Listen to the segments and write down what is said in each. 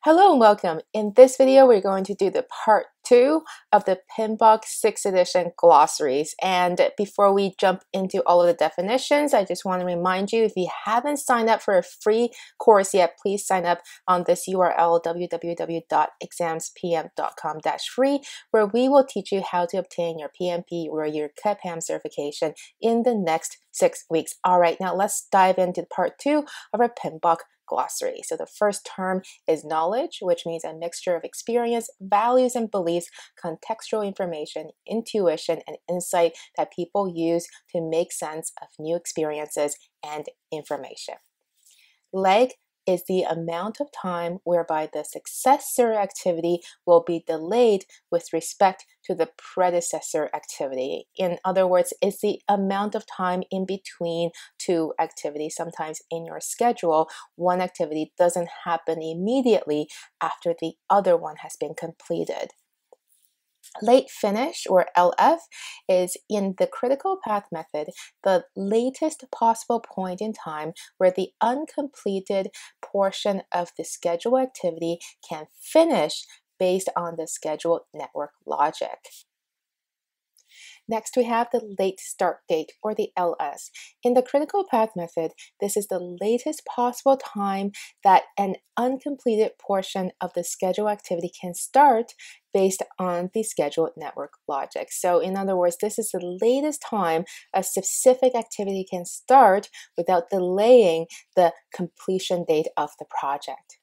Hello and welcome. In this video, we're going to do the part 2 of the PMBOK 6th edition glossaries. And before we jump into all of the definitions, I just want to remind you, if you haven't signed up for a free course yet, please sign up on this URL, www.examspm.com/free, where we will teach you how to obtain your PMP or your CAPM certification in the next 6 weeks. All right, now let's dive into part 2 of our PMBOK glossary. So the first term is knowledge, which means a mixture of experience, values, and beliefs, contextual information, intuition, and insight that people use to make sense of new experiences and information. Lag is the amount of time whereby the successor activity will be delayed with respect to the predecessor activity. In other words, it's the amount of time in between two activities. Sometimes in your schedule, one activity doesn't happen immediately after the other one has been completed. Late finish, or LF, is in the critical path method the latest possible point in time where the uncompleted portion of the scheduled activity can finish based on the scheduled network logic. Next, we have the late start date, or the LS. In the critical path method, this is the latest possible time that an uncompleted portion of the scheduled activity can start based on the scheduled network logic. So in other words, this is the latest time a specific activity can start without delaying the completion date of the project.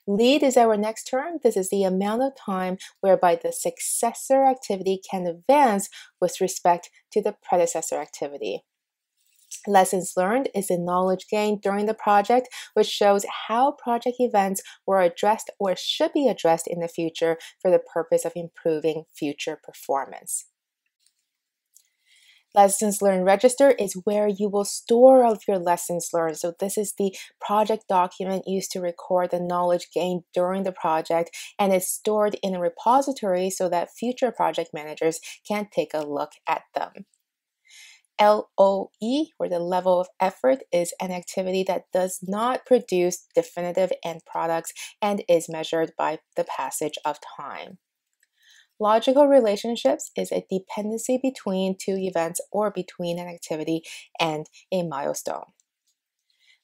Lead is our next term. This is the amount of time whereby the successor activity can advance with respect to the predecessor activity. Lessons learned is the knowledge gained during the project, which shows how project events were addressed or should be addressed in the future for the purpose of improving future performance. Lessons learned register is where you will store all of your lessons learned. So this is the project document used to record the knowledge gained during the project, and it's stored in a repository so that future project managers can take a look at them. LOE, or the level of effort, is an activity that does not produce definitive end products and is measured by the passage of time. Logical relationships is a dependency between two events or between an activity and a milestone.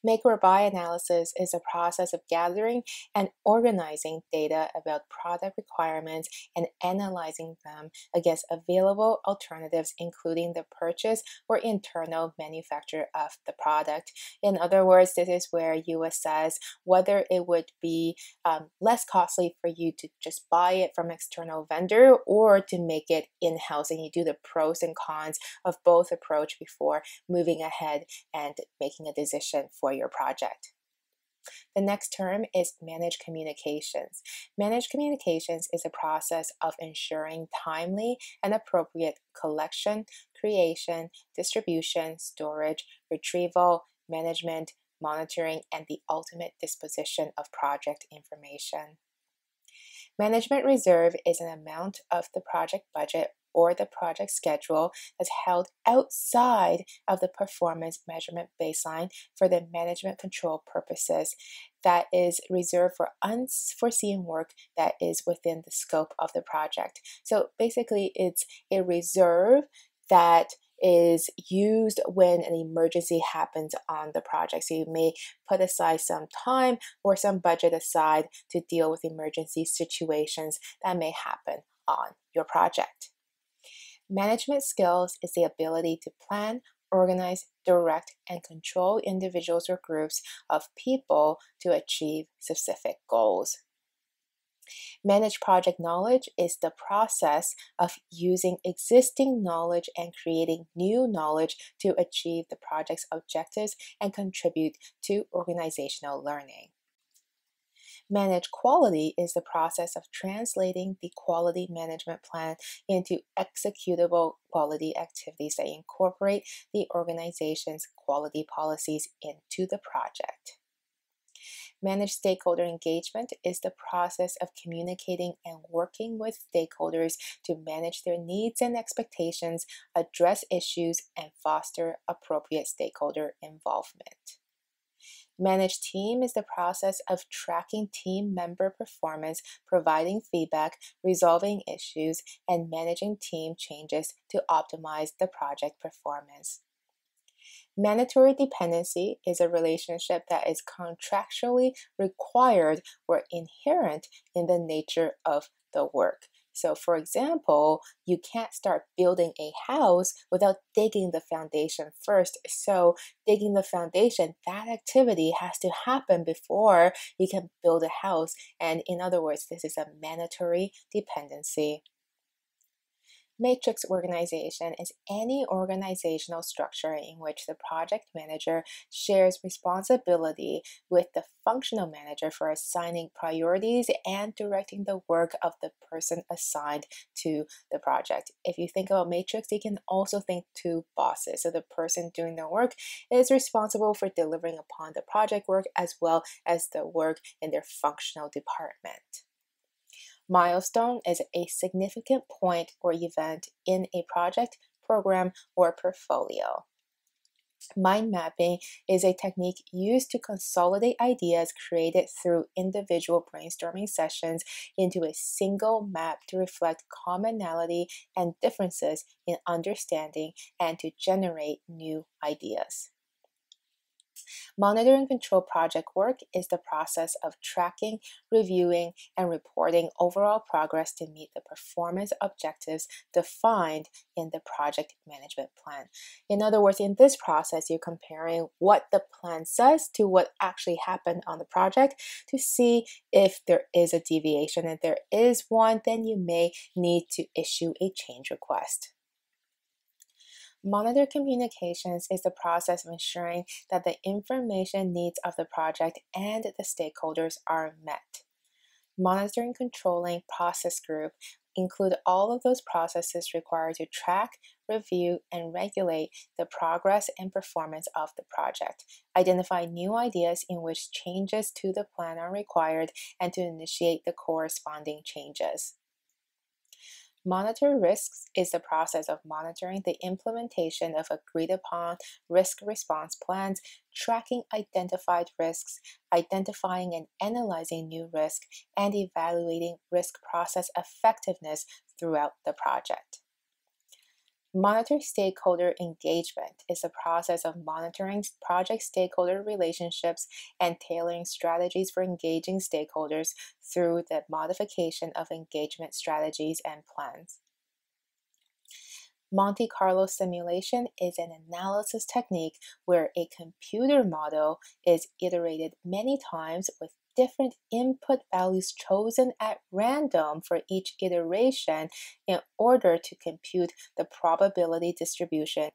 Make or buy analysis is a process of gathering and organizing data about product requirements and analyzing them against available alternatives, including the purchase or internal manufacture of the product. In other words, this is where you assess whether it would be less costly for you to just buy it from external vendor or to make it in-house, and you do the pros and cons of both approach before moving ahead and making a decision for your project. The next term is managed communications. Managed communications is a process of ensuring timely and appropriate collection, creation, distribution, storage, retrieval, management, monitoring, and the ultimate disposition of project information. Management reserve is an amount of the project budget or the project schedule that's held outside of the performance measurement baseline for the management control purposes that is reserved for unforeseen work that is within the scope of the project. So basically, it's a reserve that is used when an emergency happens on the project. So you may put aside some time or some budget aside to deal with emergency situations that may happen on your project. Management skills is the ability to plan, organize, direct, and control individuals or groups of people to achieve specific goals. Managed project knowledge is the process of using existing knowledge and creating new knowledge to achieve the project's objectives and contribute to organizational learning. Managed quality is the process of translating the quality management plan into executable quality activities that incorporate the organization's quality policies into the project. Managed stakeholder engagement is the process of communicating and working with stakeholders to manage their needs and expectations, address issues, and foster appropriate stakeholder involvement. Manage team is the process of tracking team member performance, providing feedback, resolving issues, and managing team changes to optimize the project performance. Mandatory dependency is a relationship that is contractually required or inherent in the nature of the work. So, for example, you can't start building a house without digging the foundation first. So, digging the foundation, that activity has to happen before you can build a house. And in other words, this is a mandatory dependency. Matrix organization is any organizational structure in which the project manager shares responsibility with the functional manager for assigning priorities and directing the work of the person assigned to the project. If you think about matrix, you can also think to bosses. So the person doing the work is responsible for delivering upon the project work as well as the work in their functional department. Milestone is a significant point or event in a project, program, or portfolio. Mind mapping is a technique used to consolidate ideas created through individual brainstorming sessions into a single map to reflect commonality and differences in understanding and to generate new ideas. Monitor and control project work is the process of tracking, reviewing, and reporting overall progress to meet the performance objectives defined in the project management plan. In other words, in this process, you're comparing what the plan says to what actually happened on the project to see if there is a deviation. If there is one, then you may need to issue a change request. Monitor communications is the process of ensuring that the information needs of the project and the stakeholders are met. Monitoring controlling process group include all of those processes required to track, review, and regulate the progress and performance of the project, identify new ideas in which changes to the plan are required, and to initiate the corresponding changes. Monitor risks is the process of monitoring the implementation of agreed-upon risk response plans, tracking identified risks, identifying and analyzing new risk, and evaluating risk process effectiveness throughout the project. Monitor stakeholder engagement is the process of monitoring project stakeholder relationships and tailoring strategies for engaging stakeholders through the modification of engagement strategies and plans. Monte Carlo simulation is an analysis technique where a computer model is iterated many times with different input values chosen at random for each iteration in order to compute the probability distribution.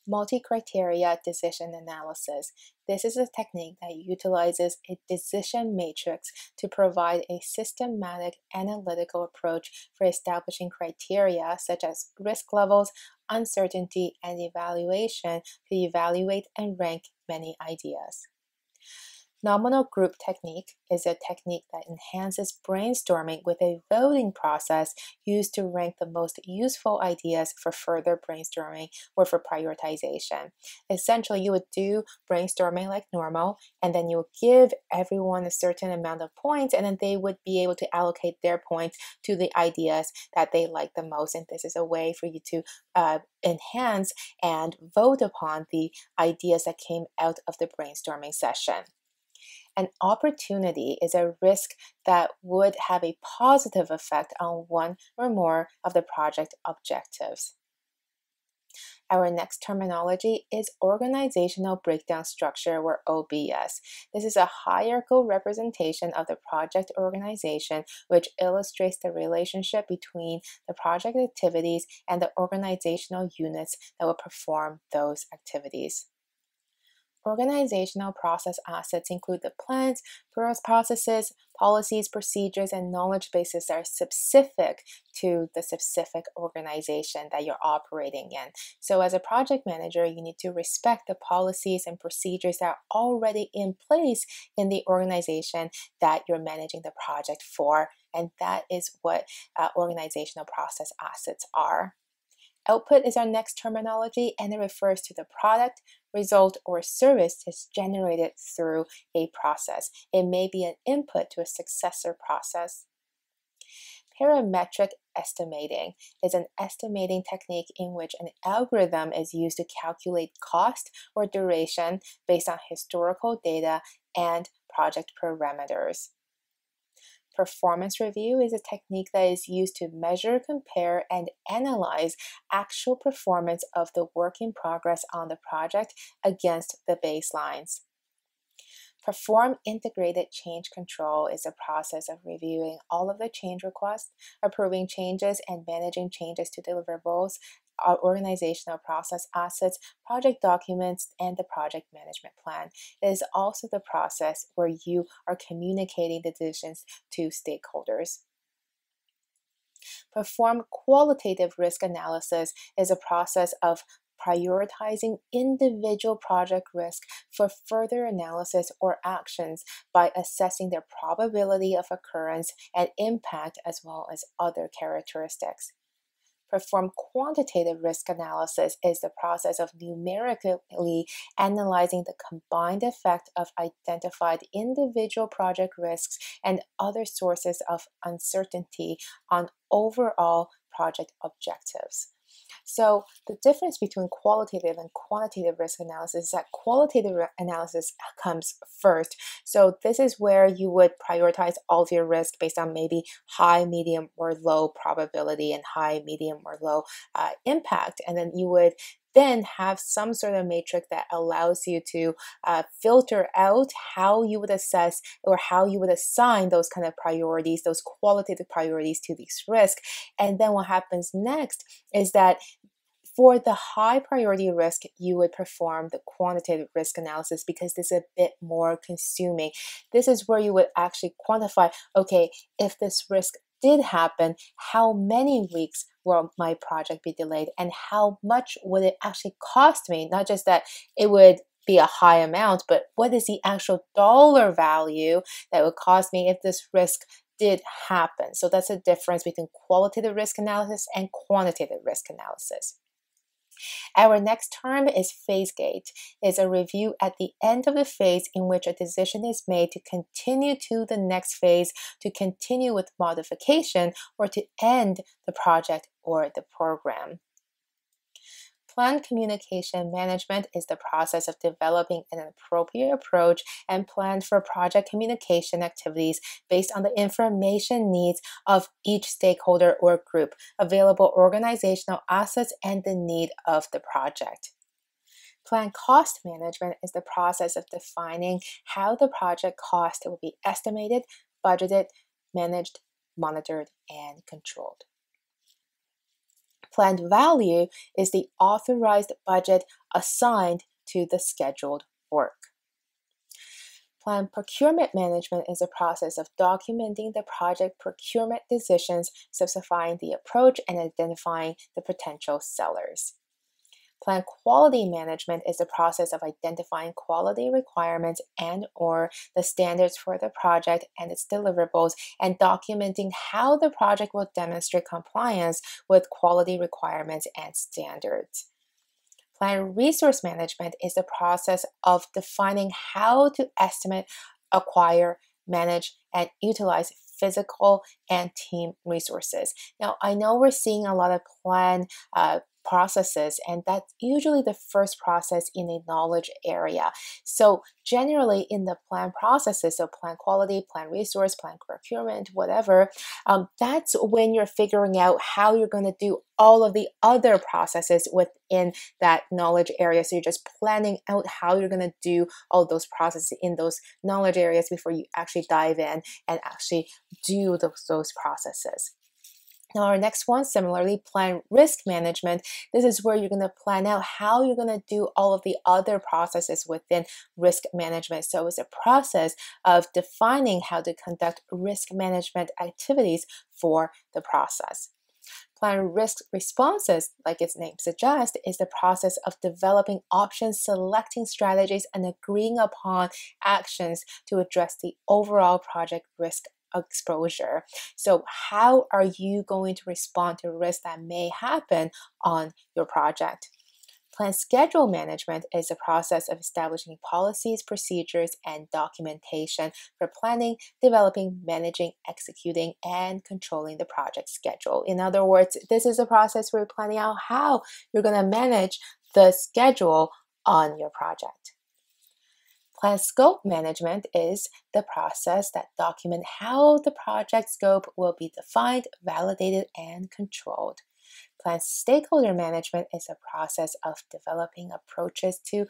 Multicriteria Decision Analysis. This is a technique that utilizes a decision matrix to provide a systematic analytical approach for establishing criteria such as risk levels, uncertainty, and evaluation to evaluate and rank many ideas. Nominal group technique is a technique that enhances brainstorming with a voting process used to rank the most useful ideas for further brainstorming or for prioritization. Essentially, you would do brainstorming like normal, and then you would give everyone a certain amount of points, and then they would be able to allocate their points to the ideas that they like the most. And this is a way for you to enhance and vote upon the ideas that came out of the brainstorming session. An opportunity is a risk that would have a positive effect on one or more of the project objectives. Our next terminology is organizational breakdown structure, or OBS. This is a hierarchical representation of the project organization, which illustrates the relationship between the project activities and the organizational units that will perform those activities. Organizational process assets include the plans, processes, policies, procedures, and knowledge bases that are specific to the specific organization that you're operating in. So as a project manager, you need to respect the policies and procedures that are already in place in the organization that you're managing the project for, and that is what organizational process assets are. Output is our next terminology, and it refers to the product, result, or service is generated through a process. It may be an input to a successor process. Parametric estimating is an estimating technique in which an algorithm is used to calculate cost or duration based on historical data and project parameters. Performance review is a technique that is used to measure, compare, and analyze actual performance of the work in progress on the project against the baselines. Perform integrated change control is a process of reviewing all of the change requests, approving changes, and managing changes to deliverables, organizational process assets, project documents, and the project management plan. It is also the process where you are communicating the decisions to stakeholders. Perform qualitative risk analysis is a process of prioritizing individual project risk for further analysis or actions by assessing their probability of occurrence and impact as well as other characteristics. Perform quantitative risk analysis is the process of numerically analyzing the combined effect of identified individual project risks and other sources of uncertainty on overall project objectives. So the difference between qualitative and quantitative risk analysis is that qualitative analysis comes first. So this is where you would prioritize all of your risk based on maybe high, medium, or low probability and high, medium, or low impact. And then you would then have some sort of matrix that allows you to filter out how you would assess or how you would assign those kind of priorities, those qualitative priorities to these risks. And then what happens next is that for the high priority risk, you would perform the quantitative risk analysis because this is a bit more consuming. This is where you would actually quantify, okay, if this risk did happen, how many weeks will my project be delayed and how much would it actually cost me? Not just that it would be a high amount, but what is the actual dollar value that would cost me if this risk did happen? So that's the difference between qualitative risk analysis and quantitative risk analysis. Our next term is phase gate. It's a review at the end of the phase in which a decision is made to continue to the next phase, to continue with modification, or to end the project or the program. Planned communication management is the process of developing an appropriate approach and plan for project communication activities based on the information needs of each stakeholder or group, available organizational assets, and the need of the project. Planned cost management is the process of defining how the project cost will be estimated, budgeted, managed, monitored, and controlled. Planned value is the authorized budget assigned to the scheduled work. Planned procurement management is a process of documenting the project procurement decisions, specifying the approach, and identifying the potential sellers. Planned quality management is the process of identifying quality requirements and/or the standards for the project and its deliverables and documenting how the project will demonstrate compliance with quality requirements and standards. Planned resource management is the process of defining how to estimate, acquire, manage, and utilize physical and team resources. Now, I know we're seeing a lot of planned processes, and that's usually the first process in a knowledge area. So generally in the plan processes, so plan quality, plan resource, plan procurement, whatever, that's when you're figuring out how you're going to do all of the other processes within that knowledge area. So you're just planning out how you're going to do all those processes in those knowledge areas before you actually dive in and actually do those processes. Now our next one, similarly, plan risk management. This is where you're going to plan out how you're going to do all of the other processes within risk management. So it's a process of defining how to conduct risk management activities for the process. Plan risk responses, like its name suggests, is the process of developing options, selecting strategies, and agreeing upon actions to address the overall project risk exposure. So how are you going to respond to risks that may happen on your project? Plan schedule management is the process of establishing policies, procedures, and documentation for planning, developing, managing, executing, and controlling the project schedule. In other words, this is a process where you're planning out how you're going to manage the schedule on your project. Plan scope management is the process that documents how the project scope will be defined, validated, and controlled. Plan stakeholder management is a process of developing approaches to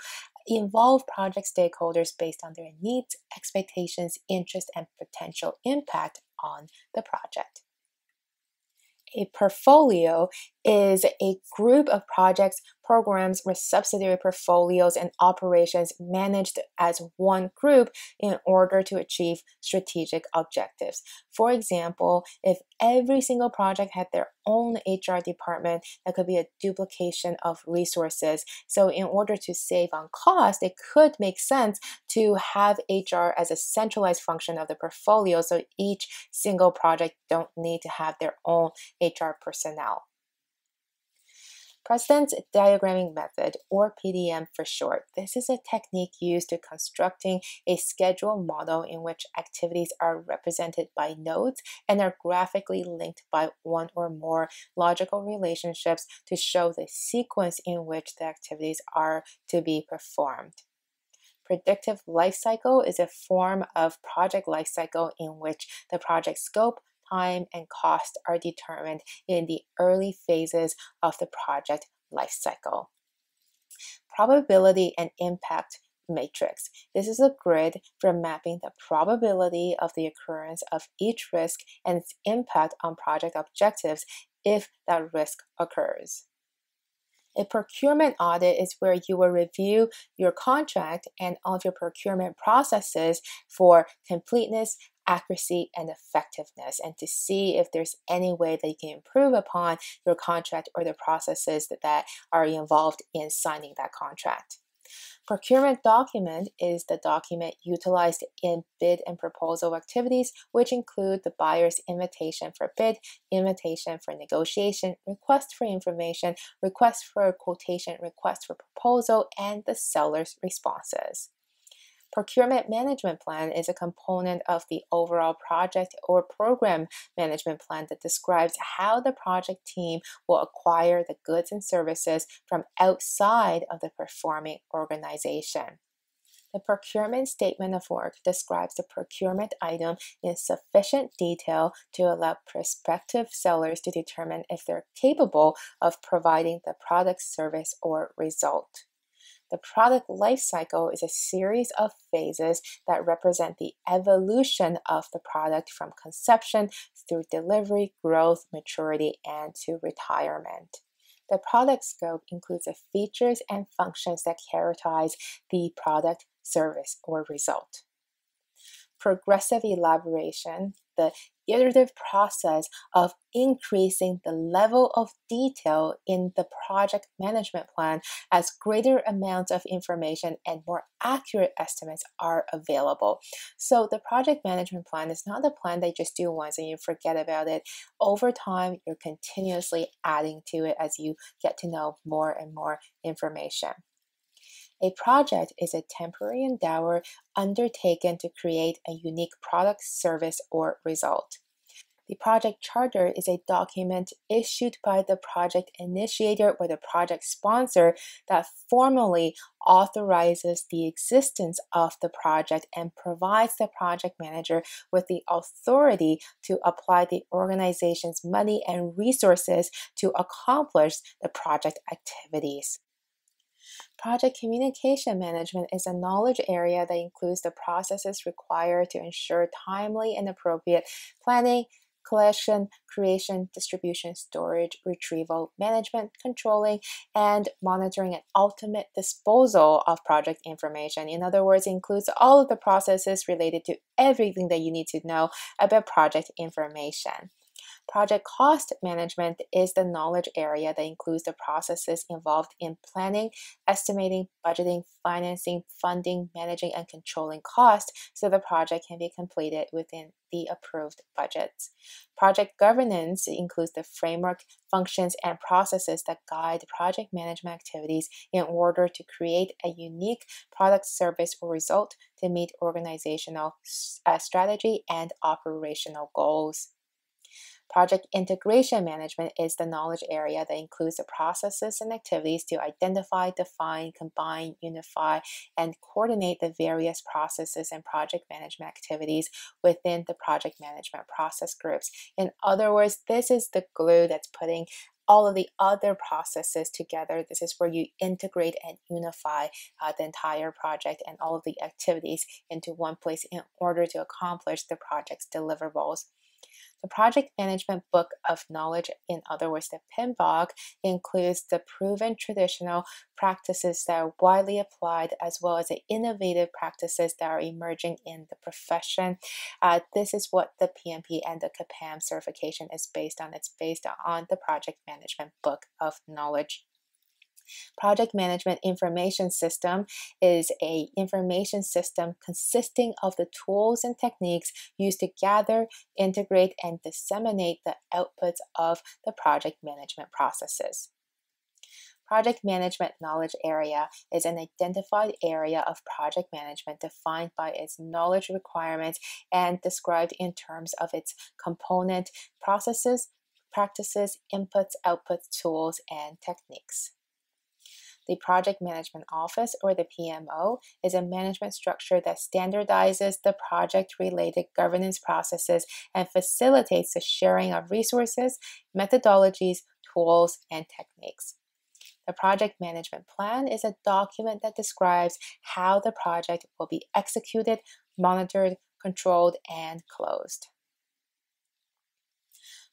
involve project stakeholders based on their needs, expectations, interests, and potential impact on the project. A portfolio is a group of projects, programs, or subsidiary portfolios and operations managed as one group in order to achieve strategic objectives. For example, if every single project had their own HR department, that could be a duplication of resources. So in order to save on cost, it could make sense to have HR as a centralized function of the portfolio, so each single project don't need to have their own HR personnel. Precedence Diagramming Method, or PDM for short. This is a technique used to constructing a schedule model in which activities are represented by nodes and are graphically linked by one or more logical relationships to show the sequence in which the activities are to be performed. Predictive lifecycle is a form of project lifecycle in which the project scope, time, and cost are determined in the early phases of the project lifecycle. Probability and impact matrix. This is a grid for mapping the probability of the occurrence of each risk and its impact on project objectives if that risk occurs. A procurement audit is where you will review your contract and all of your procurement processes for completeness, accuracy, and effectiveness, and to see if there's any way that you can improve upon your contract or the processes that are involved in signing that contract. Procurement document is the document utilized in bid and proposal activities, which include the buyer's invitation for bid, invitation for negotiation, request for information, request for a quotation, request for proposal, and the seller's responses. Procurement Management Plan is a component of the overall project or program management plan that describes how the project team will acquire the goods and services from outside of the performing organization. The Procurement Statement of Work describes the procurement item in sufficient detail to allow prospective sellers to determine if they're capable of providing the product, service, or result. The product life cycle is a series of phases that represent the evolution of the product from conception through delivery, growth, maturity, and to retirement. The product scope includes the features and functions that characterize the product, service, or result. Progressive elaboration, the iterative process of increasing the level of detail in the project management plan as greater amounts of information and more accurate estimates are available. So the project management plan is not a plan that you just do once and you forget about it. Over time, you're continuously adding to it as you get to know more and more information. A project is a temporary endeavor undertaken to create a unique product, service, or result. The project charter is a document issued by the project initiator or the project sponsor that formally authorizes the existence of the project and provides the project manager with the authority to apply the organization's money and resources to accomplish the project activities. Project communication management is a knowledge area that includes the processes required to ensure timely and appropriate planning, collection, creation, distribution, storage, retrieval, management, controlling, and monitoring and ultimate disposal of project information. In other words, it includes all of the processes related to everything that you need to know about project information. Project cost management is the knowledge area that includes the processes involved in planning, estimating, budgeting, financing, funding, managing, and controlling costs so the project can be completed within the approved budgets. Project governance includes the framework, functions, and processes that guide project management activities in order to create a unique product, service, or result to meet organizational strategy and operational goals. Project integration management is the knowledge area that includes the processes and activities to identify, define, combine, unify, and coordinate the various processes and project management activities within the project management process groups. In other words, this is the glue that's putting all of the other processes together. This is where you integrate and unify the entire project and all of the activities into one place in order to accomplish the project's deliverables. The Project Management Book of Knowledge, in other words, the PMBOK, includes the proven traditional practices that are widely applied as well as the innovative practices that are emerging in the profession. This is what the PMP and the CAPM certification is based on. It's based on the Project Management Book of Knowledge. Project Management Information System is an information system consisting of the tools and techniques used to gather, integrate, and disseminate the outputs of the project management processes. Project Management Knowledge Area is an identified area of project management defined by its knowledge requirements and described in terms of its component processes, practices, inputs, outputs, tools, and techniques. The Project Management Office, or the PMO, is a management structure that standardizes the project-related governance processes and facilitates the sharing of resources, methodologies, tools, and techniques. The Project Management Plan is a document that describes how the project will be executed, monitored, controlled, and closed.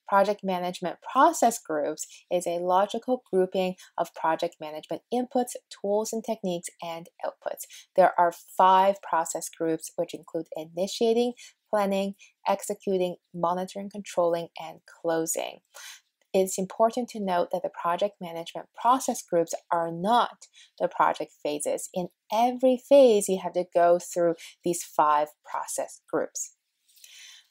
Project Management Process Groups is a logical grouping of project management inputs, tools and techniques, and outputs. There are 5 process groups, which include initiating, planning, executing, monitoring, controlling, and closing. It's important to note that the project management process groups are not the project phases. In every phase, you have to go through these 5 process groups.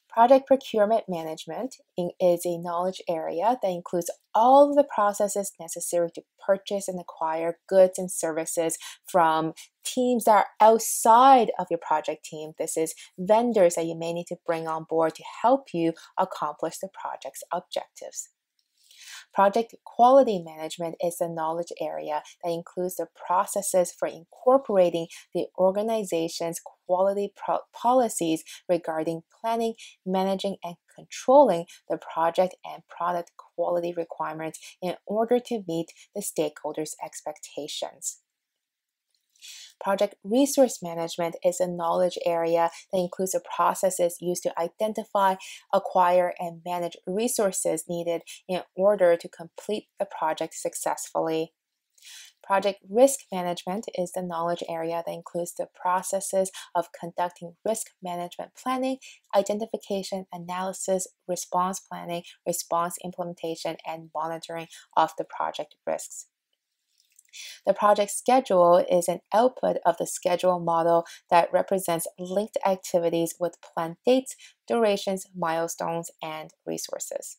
Project Procurement Management is a knowledge area that includes all of the processes necessary to purchase and acquire goods and services from teams that are outside of your project team. This is vendors that you may need to bring on board to help you accomplish the project's objectives. Project Quality Management is the knowledge area that includes the processes for incorporating the organization's quality policies regarding planning, managing, and controlling the project and product quality requirements in order to meet the stakeholders' expectations. Project Resource Management is a knowledge area that includes the processes used to identify, acquire, and manage resources needed in order to complete the project successfully. Project Risk Management is the knowledge area that includes the processes of conducting risk management planning, identification, analysis, response planning, response implementation, and monitoring of the project risks. The project schedule is an output of the schedule model that represents linked activities with planned dates, durations, milestones, and resources.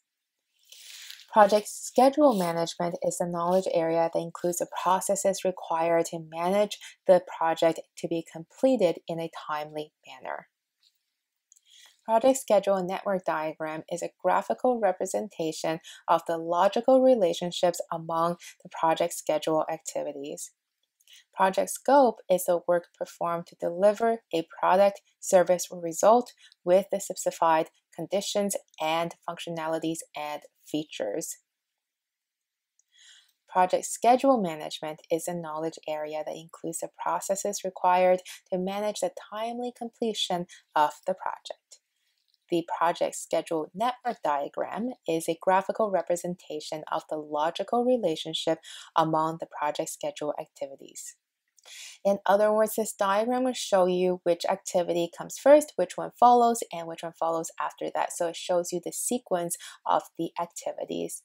Project schedule management is the knowledge area that includes the processes required to manage the project to be completed in a timely manner. Project Schedule Network Diagram is a graphical representation of the logical relationships among the project schedule activities. Project Scope is the work performed to deliver a product, service, or result with the specified conditions and functionalities and features. Project Schedule Management is a knowledge area that includes the processes required to manage the timely completion of the project. The Project Schedule Network Diagram is a graphical representation of the logical relationship among the project schedule activities. In other words, this diagram will show you which activity comes first, which one follows, and which one follows after that. So it shows you the sequence of the activities.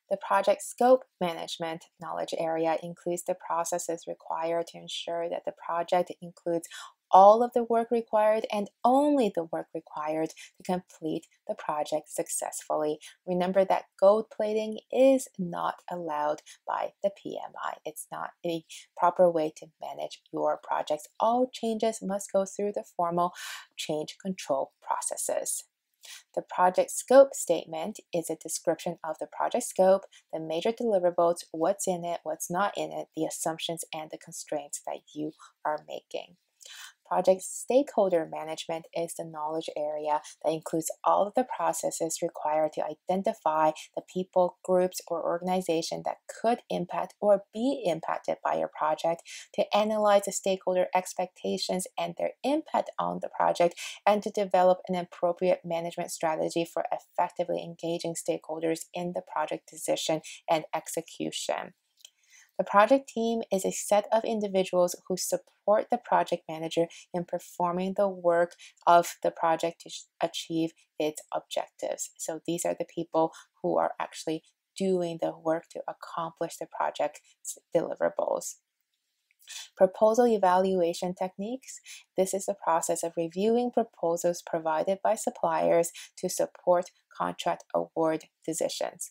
The project scope management knowledge area includes the processes required to ensure that the project includes all of the work required and only the work required to complete the project successfully. Remember that gold plating is not allowed by the PMI. It's not a proper way to manage your projects. All changes must go through the formal change control processes. The project scope statement is a description of the project scope, the major deliverables, what's in it, what's not in it, the assumptions and the constraints that you are making. Project stakeholder management is the knowledge area that includes all of the processes required to identify the people, groups, or organization that could impact or be impacted by your project, to analyze the stakeholder expectations and their impact on the project, and to develop an appropriate management strategy for effectively engaging stakeholders in the project decision and execution. The project team is a set of individuals who support the project manager in performing the work of the project to achieve its objectives. So these are the people who are actually doing the work to accomplish the project's deliverables. Proposal evaluation techniques. This is the process of reviewing proposals provided by suppliers to support contract award decisions.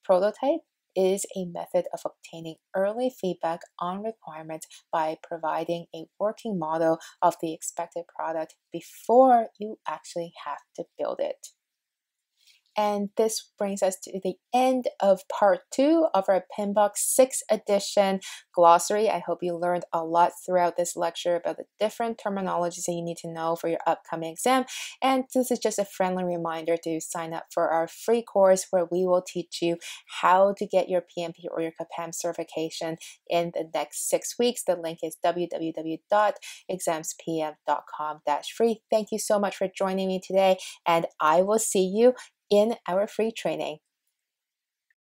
Prototype is a method of obtaining early feedback on requirements by providing a working model of the expected product before you actually have to build it. And this brings us to the end of part 2 of our PMBOK 6th edition glossary. I hope you learned a lot throughout this lecture about the different terminologies that you need to know for your upcoming exam. And this is just a friendly reminder to sign up for our free course where we will teach you how to get your PMP or your CAPM certification in the next 6 weeks. The link is www.examspm.com/free. Thank you so much for joining me today, and I will see you in our free training.